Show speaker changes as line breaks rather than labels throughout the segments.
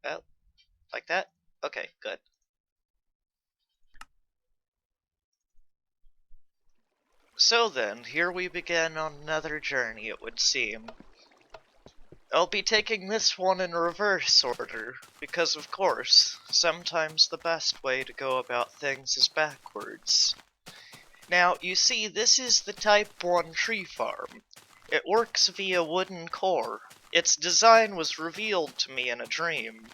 Oh, like that? Okay, good. So then, here we begin on another journey, it would seem. I'll be taking this one in reverse order, because of course, sometimes the best way to go about things is backwards. Now, you see, this is the Type 1 tree farm. It works via wooden core. Its design was revealed to me in a dream.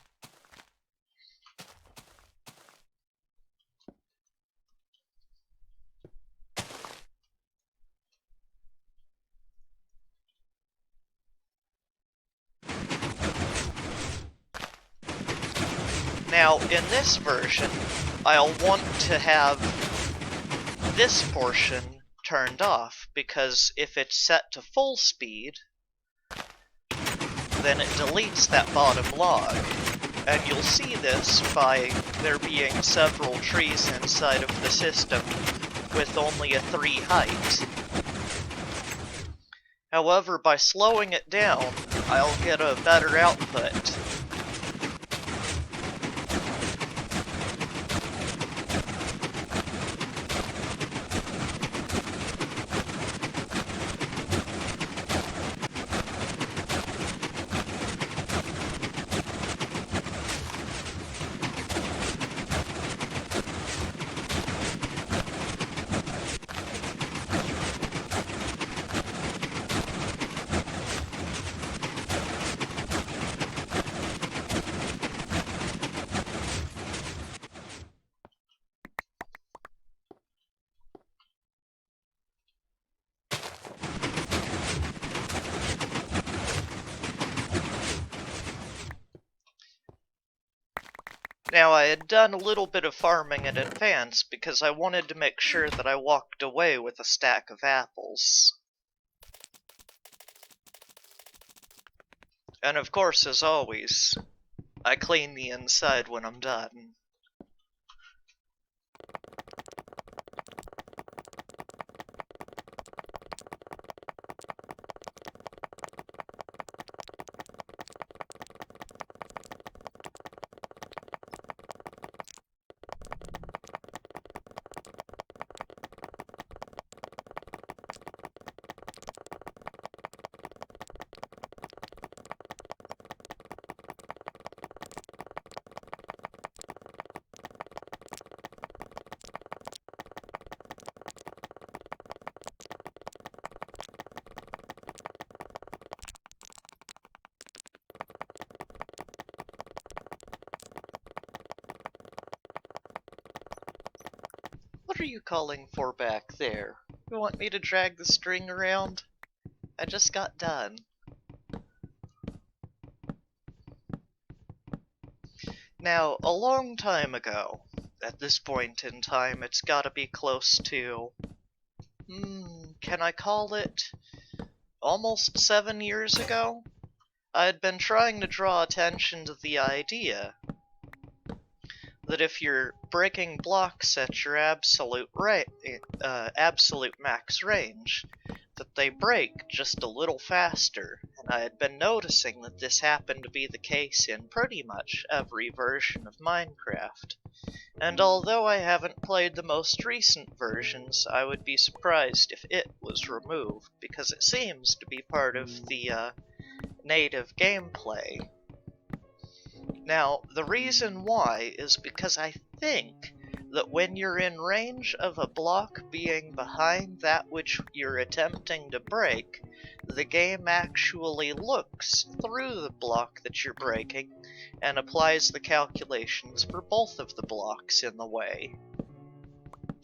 Now, in this version, I'll want to have this portion turned off, because if it's set to full speed, then it deletes that bottom log. And you'll see this by there being several trees inside of the system with only a 3 height. However, by slowing it down, I'll get a better output. Now, I had done a little bit of farming in advance because I wanted to make sure that I walked away with a stack of apples. And of course, as always, I clean the inside when I'm done. What are you calling for back there? You want me to drag the string around? I just got done. Now, a long time ago, at this point in time, it's gotta be close to, can I call it almost 7 years ago? I had been trying to draw attention to the idea that if you're breaking blocks at your absolute max range, that they break just a little faster, and I had been noticing that this happened to be the case in pretty much every version of Minecraft. And although I haven't played the most recent versions, I would be surprised if it was removed, because it seems to be part of the native gameplay. Now, the reason why is because I think that when you're in range of a block being behind that which you're attempting to break, the game actually looks through the block that you're breaking and applies the calculations for both of the blocks in the way.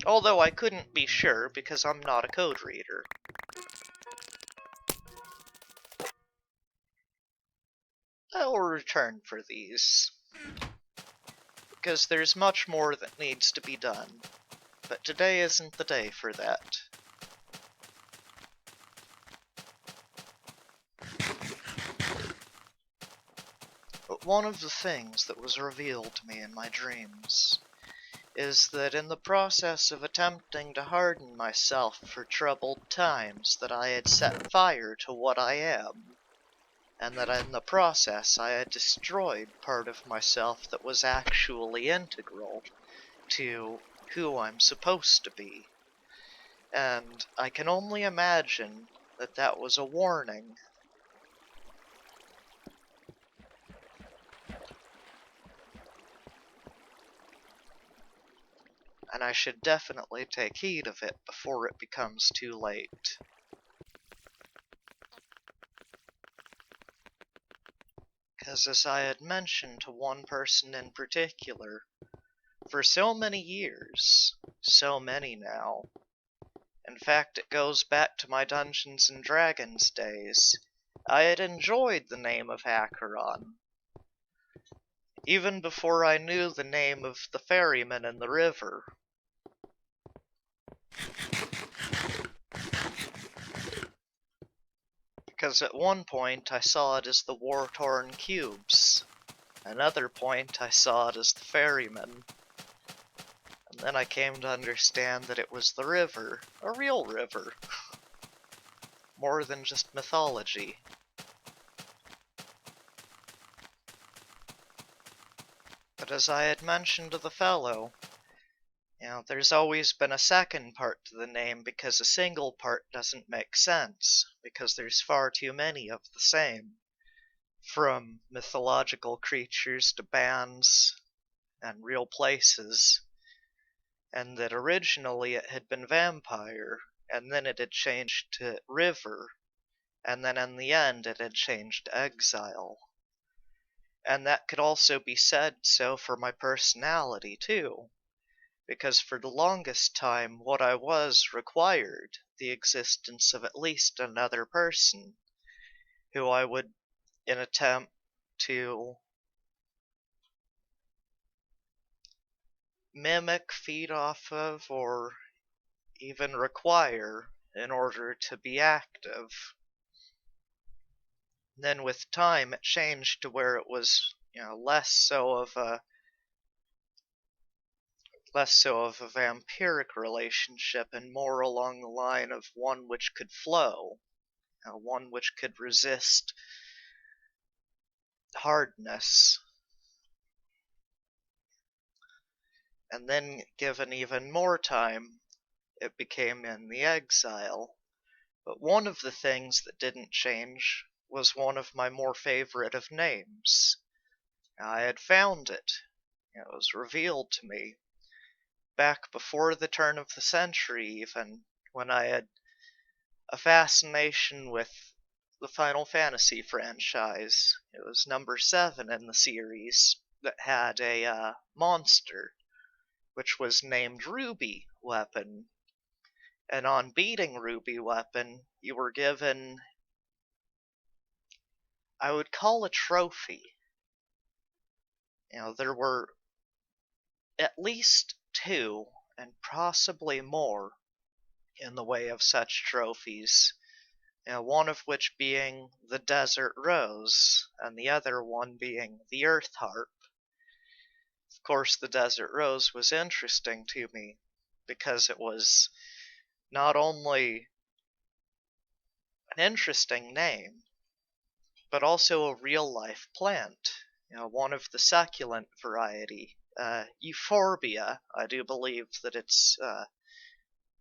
Although I couldn't be sure because I'm not a code reader. I'll return for these, because there's much more that needs to be done, but today isn't the day for that. But one of the things that was revealed to me in my dreams is that in the process of attempting to harden myself for troubled times, that I had set fire to what I am. and that in the process I had destroyed part of myself that was actually integral to who I'm supposed to be. And I can only imagine that that was a warning. And I should definitely take heed of it before it becomes too late. Because as I had mentioned to one person in particular, for so many years, so many now, in fact it goes back to my Dungeons and Dragons days, I had enjoyed the name of Acheron, even before I knew the name of the ferryman in the river. Because at one point I saw it as the war-torn cubes, another point I saw it as the ferryman, and then I came to understand that it was the river, a real river, more than just mythology. But as I had mentioned to the fellow, there's always been a second part to the name because a single part doesn't make sense, because there's far too many of the same. From mythological creatures to bands and real places. And that originally it had been vampire, and then it had changed to river, and then in the end it had changed to exile. And that could also be said so for my personality too. Because for the longest time what I was required the existence of at least another person, who I would, in attempt to mimic, feed off of, or even require in order to be active. Then with time it changed to where it was, less so of a vampiric relationship and more along the line of one which could flow, one which could resist hardness. And then, given even more time, it became in the exile. But one of the things that didn't change was one of my more favorite of names. I had found it. It was revealed to me back before the turn of the century, even, when I had a fascination with the Final Fantasy franchise. It was number 7 in the series that had a monster, which was named Ruby Weapon. And on beating Ruby Weapon, you were given, I would call, a trophy. There were at least 2, and possibly more, in the way of such trophies. One of which being the Desert Rose, and the other one being the Earth Harp. Of course, the Desert Rose was interesting to me, because it was not only an interesting name, but also a real-life plant, one of the succulent variety. Euphorbia, I do believe that its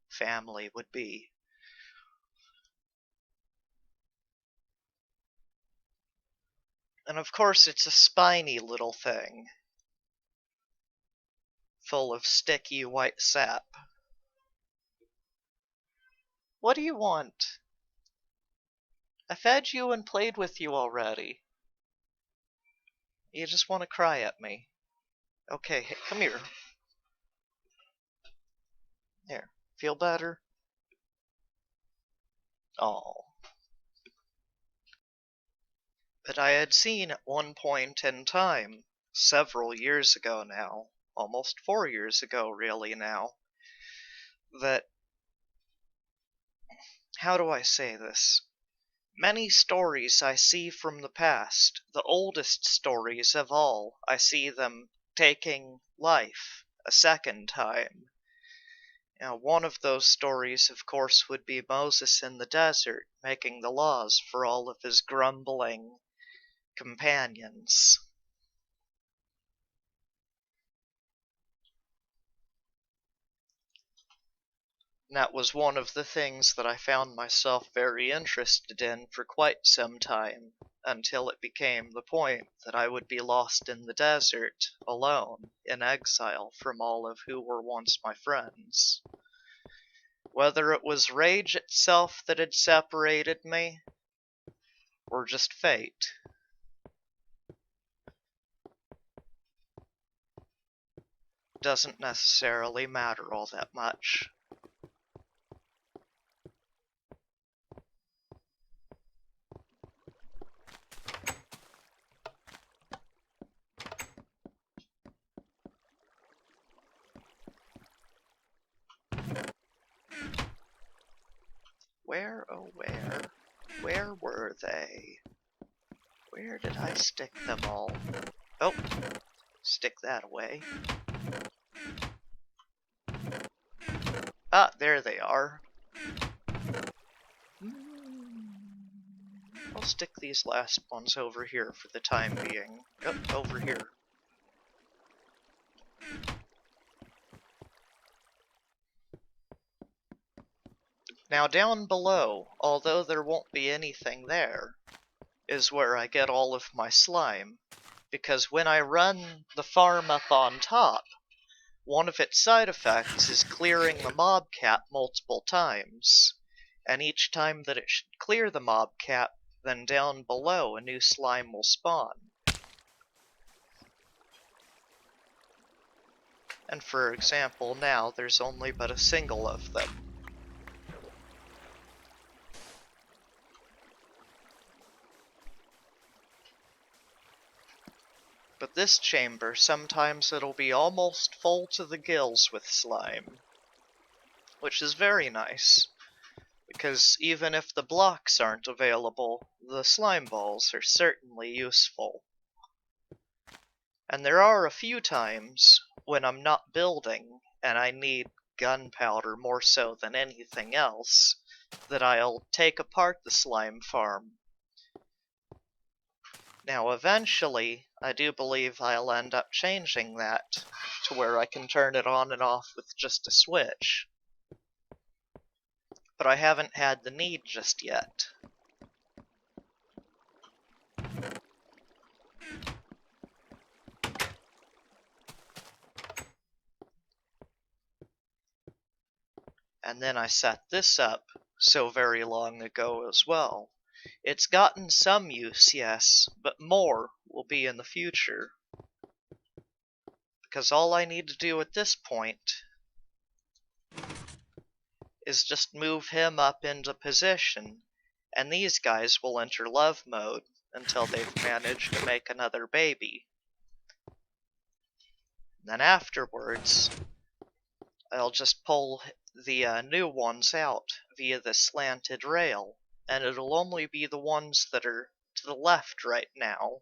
family would be. And of course it's a spiny little thing, full of sticky white sap. What do you want? I fed you and played with you already. You just want to cry at me. Okay, hey, come here. Here, feel better? Oh. But I had seen at one point in time, several years ago now, almost 4 years ago really now, that, how do I say this? Many stories I see from the past, the oldest stories of all, I see them taking life a second time. One of those stories, of course, would be Moses in the desert, making the laws for all of his grumbling, companions. And that was one of the things that I found myself very interested in for quite some time, until it became the point that I would be lost in the desert, alone, in exile from all of who were once my friends. Whether it was rage itself that had separated me, or just fate. Doesn't necessarily matter all that much. Where, oh where were they? Where did I stick them all? Oh, stick that away. Ah, there they are. I'll stick these last ones over here for the time being. Oh, over here. Now down below, although there won't be anything there, is where I get all of my slime. Because when I run the farm up on top, one of its side effects is clearing the mob cap multiple times. And each time that it should clear the mob cap, then down below a new slime will spawn. And for example, now there's only but a single of them. But this chamber, sometimes it'll be almost full to the gills with slime. Which is very nice, because even if the blocks aren't available, the slime balls are certainly useful. And there are a few times when I'm not building, and I need gunpowder more so than anything else, that I'll take apart the slime farm. Now eventually, I do believe I'll end up changing that to where I can turn it on and off with just a switch. But I haven't had the need just yet. And then I set this up so very long ago as well. It's gotten some use, yes, but more will be in the future. Because all I need to do at this point is just move him up into position, and these guys will enter love mode until they've managed to make another baby. Then afterwards, I'll just pull the new ones out via the slanted rail, and it'll only be the ones that are to the left right now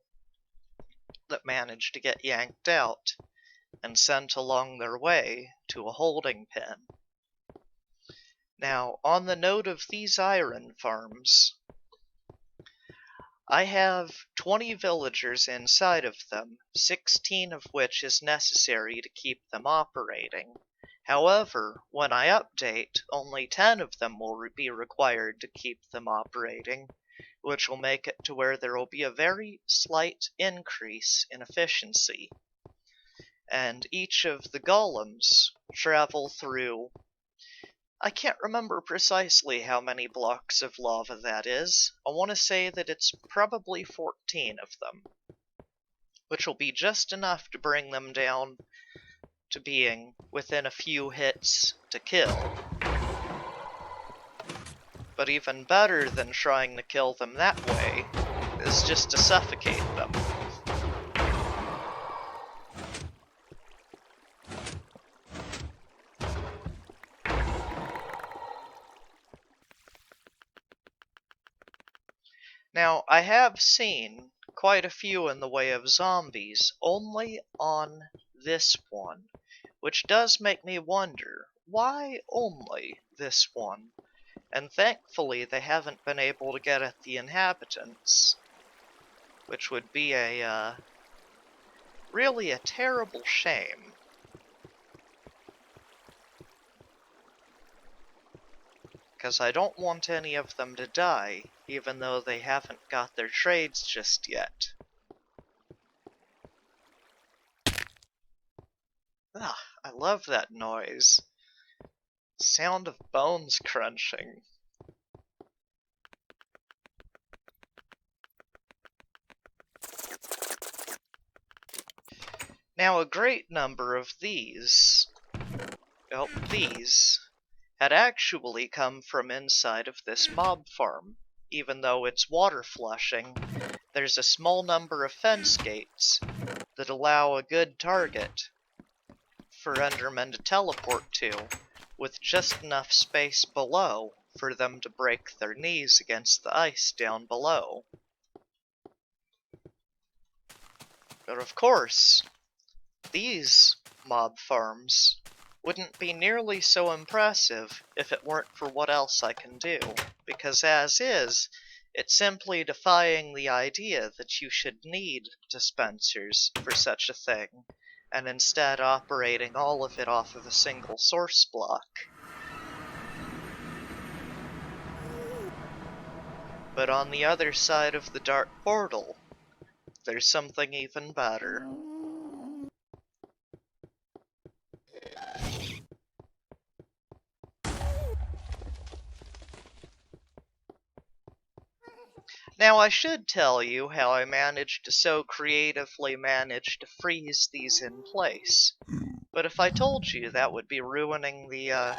that manage to get yanked out and sent along their way to a holding pen. Now, on the note of these iron farms, I have 20 villagers inside of them, 16 of which is necessary to keep them operating. However, when I update, only 10 of them will be required to keep them operating, which will make it to where there will be a very slight increase in efficiency. And each of the golems travel through, I can't remember precisely how many blocks of lava that is. I want to say that it's probably 14 of them, which will be just enough to bring them down to being within a few hits to kill. But even better than trying to kill them that way is just to suffocate them. Now, I have seen quite a few in the way of zombies only on this one, which does make me wonder, why only this one? And thankfully they haven't been able to get at the inhabitants. which would be really a terrible shame. Because I don't want any of them to die, even though they haven't got their trades just yet. Ah, I love that noise. Sound of bones crunching. Now, a great number of these had actually come from inside of this mob farm. Even though it's water flushing, there's a small number of fence gates that allow a good target for Endermen to teleport to, with just enough space below for them to break their knees against the ice down below. But of course, these mob farms wouldn't be nearly so impressive if it weren't for what else I can do, because as is, it's simply defying the idea that you should need dispensers for such a thing, and instead operating all of it off of a single source block. But on the other side of the dark portal, there's something even better. Now I should tell you how I managed to so creatively manage to freeze these in place. But if I told you, that would be ruining the,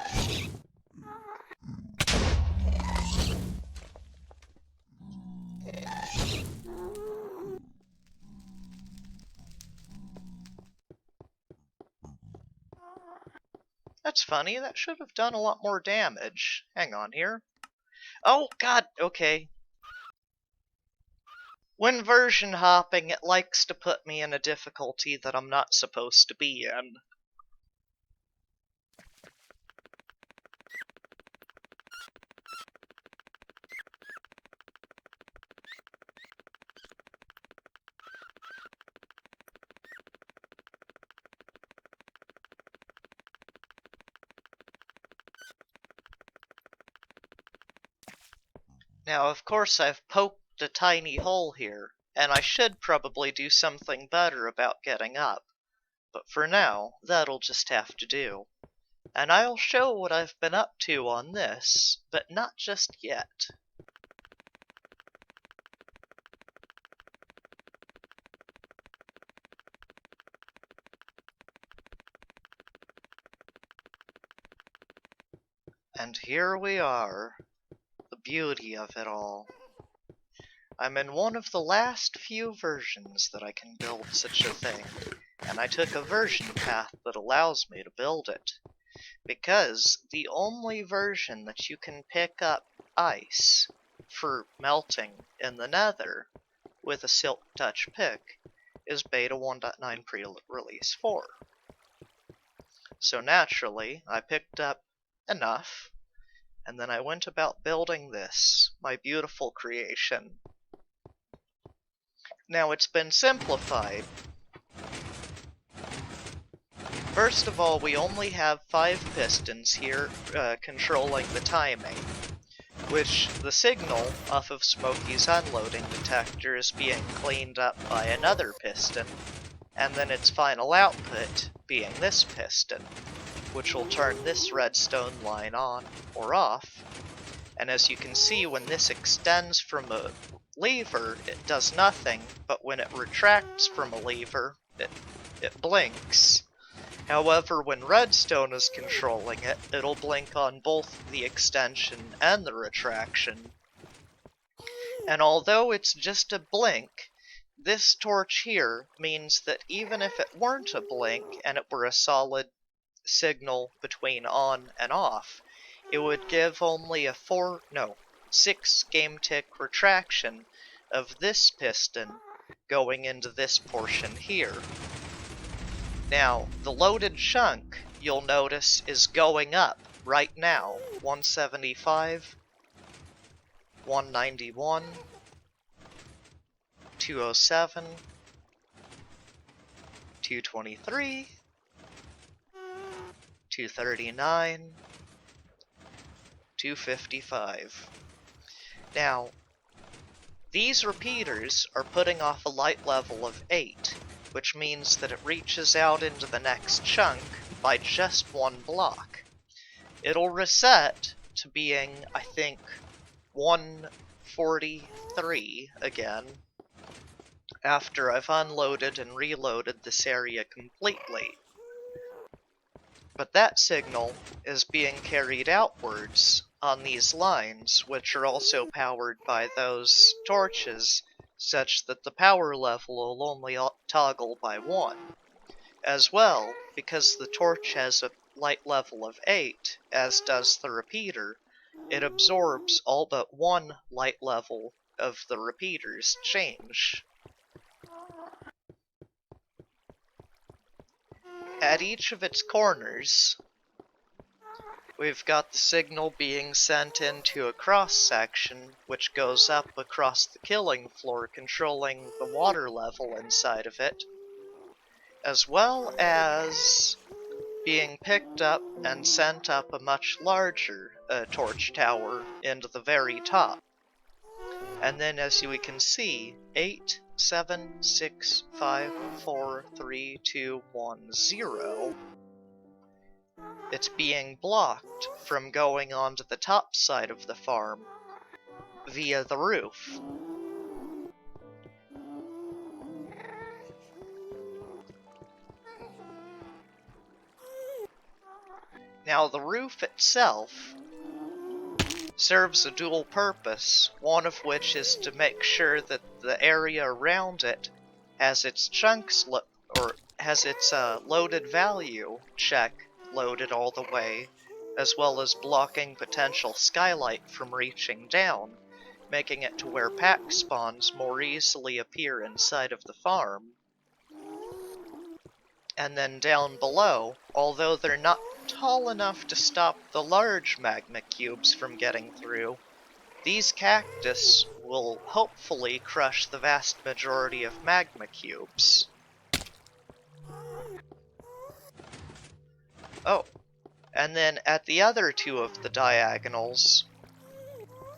That's funny, that should have done a lot more damage. Hang on here. Oh, god, okay. When version hopping, it likes to put me in a difficulty that I'm not supposed to be in. Now, of course, I've poked a tiny hole here, and I should probably do something better about getting up. But for now, that'll just have to do. And I'll show what I've been up to on this, but not just yet. And here we are. The beauty of it all. I'm in one of the last few versions that I can build such a thing, and I took a version path that allows me to build it. Because the only version that you can pick up ice for melting in the Nether with a Silk Touch pick is Beta 1.9 pre-release 4. So naturally, I picked up enough, and then I went about building this, my beautiful creation. Now it's been simplified. First of all, we only have 5 pistons here controlling the timing, which the signal off of Smokey's unloading detector is being cleaned up by another piston, and then its final output being this piston, which will turn this redstone line on or off. And as you can see, when this extends from a lever, it does nothing, but when it retracts from a lever, it blinks. However, when redstone is controlling it, it'll blink on both the extension and the retraction. And although it's just a blink, this torch here means that even if it weren't a blink and it were a solid signal between on and off, it would give only a 6 game tick retraction of this piston going into this portion here. Now, the loaded chunk, you'll notice, is going up right now. 175, 191, 207, 223, 239, 255. Now, these repeaters are putting off a light level of 8, which means that it reaches out into the next chunk by just one block. It'll reset to being, I think, 143 again, after I've unloaded and reloaded this area completely. But that signal is being carried outwards on these lines, which are also powered by those torches, such that the power level will only toggle by 1. As well, because the torch has a light level of 8, as does the repeater, it absorbs all but 1 light level of the repeater's change. At each of its corners, we've got the signal being sent into a cross-section, which goes up across the killing floor, controlling the water level inside of it, as well as being picked up and sent up a much larger torch tower into the very top. And then, as we can see, 8, 7, 6, 5, 4, 3, 2, 1, 0. It's being blocked from going onto the top side of the farm via the roof. Now, the roof itself serves a dual purpose, one of which is to make sure that the area around it has its chunks has its loaded value check loaded all the way, as well as blocking potential skylight from reaching down, making it to where pack spawns more easily appear inside of the farm. And then down below, although they're not tall enough to stop the large magma cubes from getting through, these cactus will hopefully crush the vast majority of magma cubes. Oh, and then at the other two of the diagonals,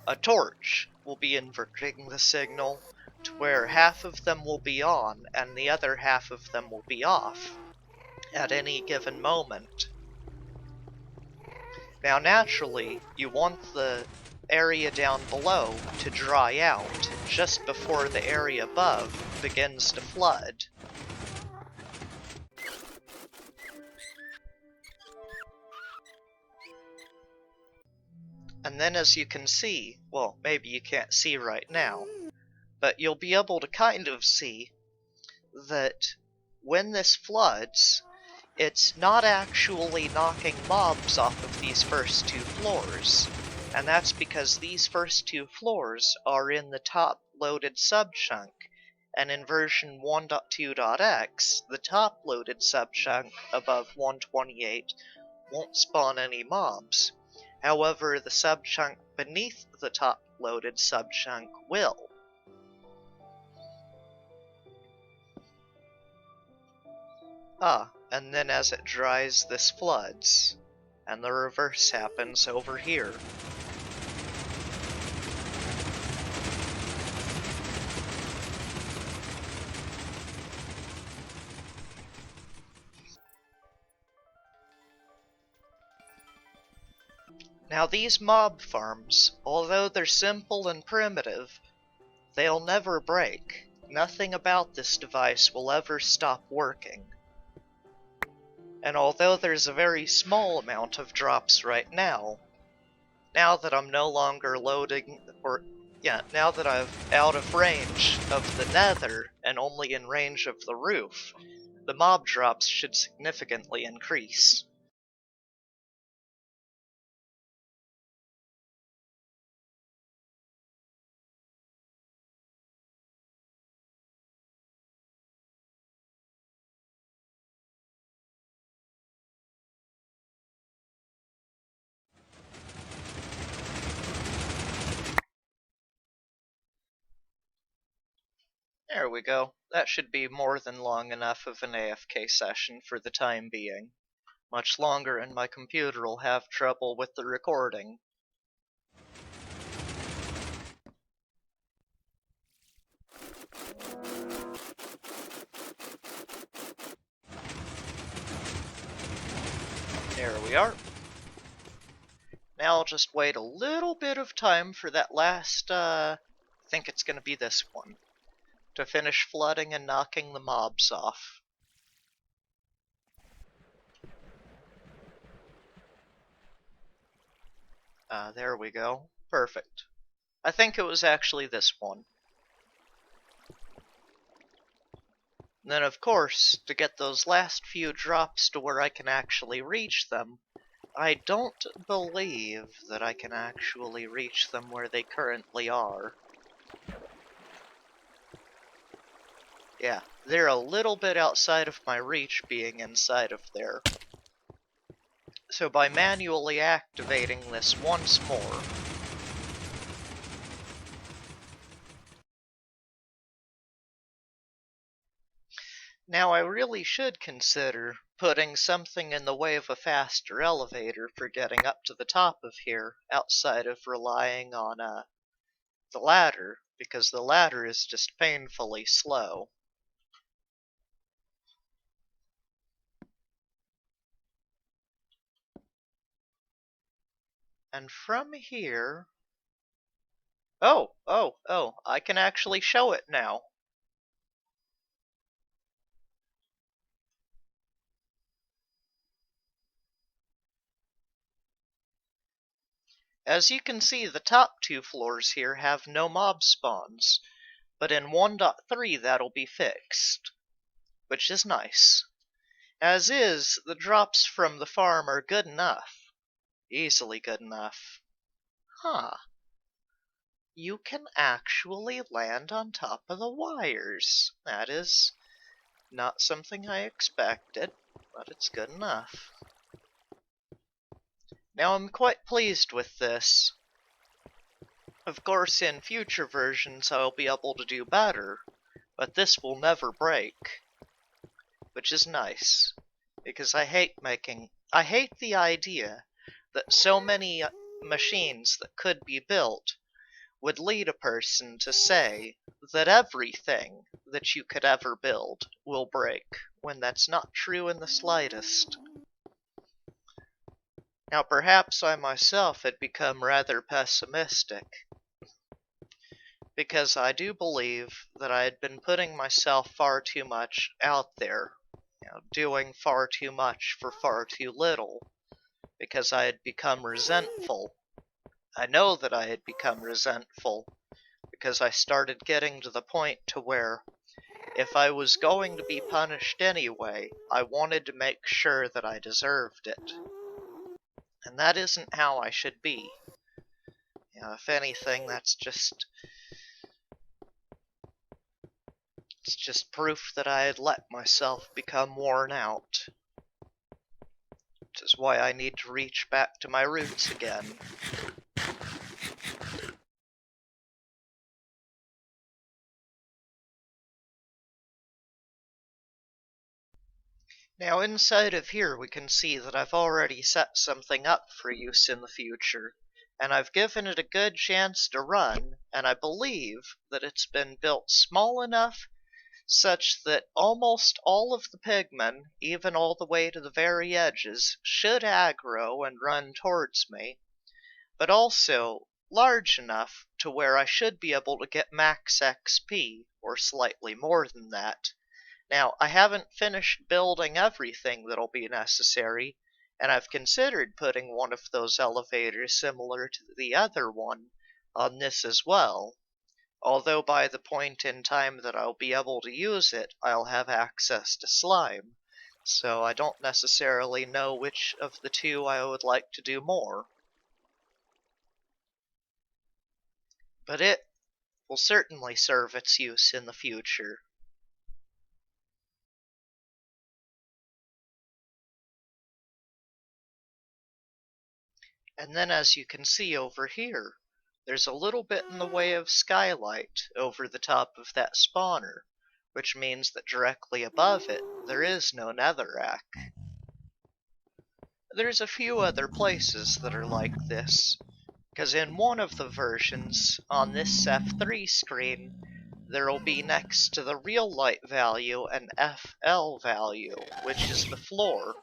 a torch will be inverting the signal to where half of them will be on and the other half of them will be off at any given moment. Now, naturally, you want the area down below to dry out just before the area above begins to flood. And then, as you can see, well, maybe you can't see right now, but you'll be able to kind of see that when this floods, it's not actually knocking mobs off of these first two floors, and that's because these first two floors are in the top loaded subchunk, and in version 1.2.x, the top loaded subchunk above 128 won't spawn any mobs. However, the subchunk beneath the top loaded subchunk will. And then as it dries, this floods, and the reverse happens over here. Now, these mob farms, although they're simple and primitive, they'll never break. Nothing about this device will ever stop working. And although there's a very small amount of drops right now that I'm no longer loading, now that I'm out of range of the nether and only in range of the roof, the mob drops should significantly increase. There we go. That should be more than long enough of an AFK session for the time being. Much longer and my computer will have trouble with the recording. There we are. Now I'll just wait a little bit of time for that last, I think it's gonna be this one, to finish flooding and knocking the mobs off. There we go. Perfect. I think it was actually this one. And then, of course, to get those last few drops to where I can actually reach them, I don't believe that I can actually reach them where they currently are. Yeah, they're a little bit outside of my reach being inside of there. So by manually activating this once more, now I really should consider putting something in the way of a faster elevator for getting up to the top of here, outside of relying on the ladder, because the ladder is just painfully slow. And from here... Oh, I can actually show it now. As you can see, the top two floors here have no mob spawns, but in 1.3 that'll be fixed, which is nice. As is, the drops from the farm are good enough. Easily good enough. Huh. You can actually land on top of the wires. That is not something I expected, but it's good enough. Now I'm quite pleased with this. Of course, in future versions I'll be able to do better, but this will never break. Which is nice, because I hate the idea that so many machines that could be built would lead a person to say that everything that you could ever build will break, when that's not true in the slightest. Now perhaps I myself had become rather pessimistic, because I do believe that I had been putting myself far too much out there, doing far too much for far too little, because I had become resentful. I know that I had become resentful, because I started getting to the point to where, if I was going to be punished anyway, I wanted to make sure that I deserved it. And that isn't how I should be. If anything, it's just proof that I had let myself become worn out. Which is why I need to reach back to my roots again. Now inside of here we can see that I've already set something up for use in the future, and I've given it a good chance to run, and I believe that it's been built small enough such that almost all of the pigmen, even all the way to the very edges, should aggro and run towards me, but also large enough to where I should be able to get max XP, or slightly more than that. Now, I haven't finished building everything that'll be necessary, and I've considered putting one of those elevators similar to the other one on this as well, although by the point in time that I'll be able to use it, I'll have access to slime, so I don't necessarily know which of the two I would like to do more. But it will certainly serve its use in the future. And then as you can see over here, there's a little bit in the way of skylight over the top of that spawner, which means that directly above it, there is no netherrack. There's a few other places that are like this, because in one of the versions on this F3 screen, there'll be next to the real light value an FL value, which is the floor.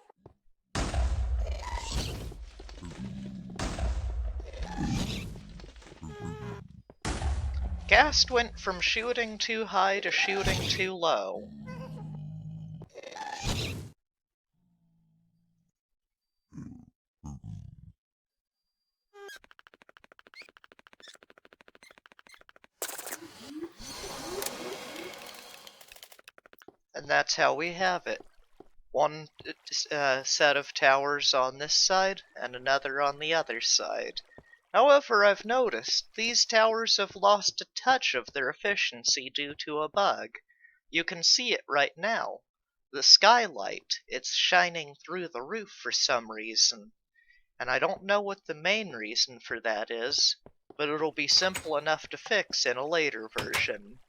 Ghast went from shooting too high to shooting too low. And that's how we have it. One set of towers on this side, and another on the other side. However, I've noticed these towers have lost a touch of their efficiency due to a bug. You can see it right now. The skylight, it's shining through the roof for some reason. And I don't know what the main reason for that is, but it'll be simple enough to fix in a later version.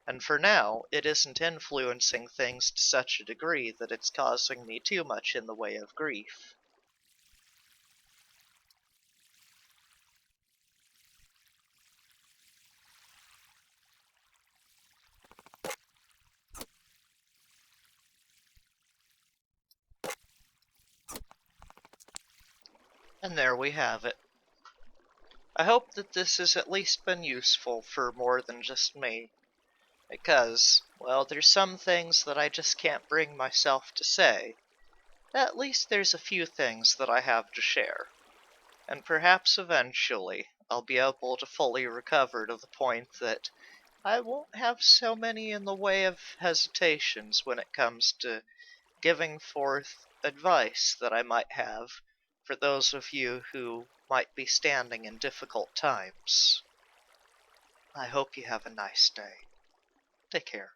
And for now, it isn't influencing things to such a degree that it's causing me too much in the way of grief. And there we have it. I hope that this has at least been useful for more than just me. Because, well, there's some things that I just can't bring myself to say. At least there's a few things that I have to share. And perhaps eventually I'll be able to fully recover to the point that I won't have so many in the way of hesitations when it comes to giving forth advice that I might have for those of you who might be standing in difficult times. I hope you have a nice day. Take care.